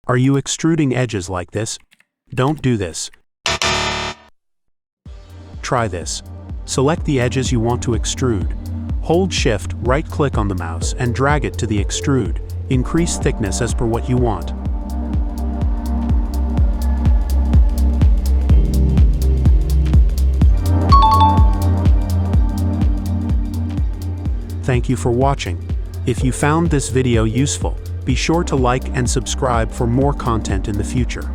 Are you extruding edges like this? Don't do this. Try this. Select the edges you want to extrude. Hold Shift, right-click on the mouse and drag it to the extrude. Increase thickness as per what you want. Thank you for watching. If you found this video useful, be sure to like and subscribe for more content in the future.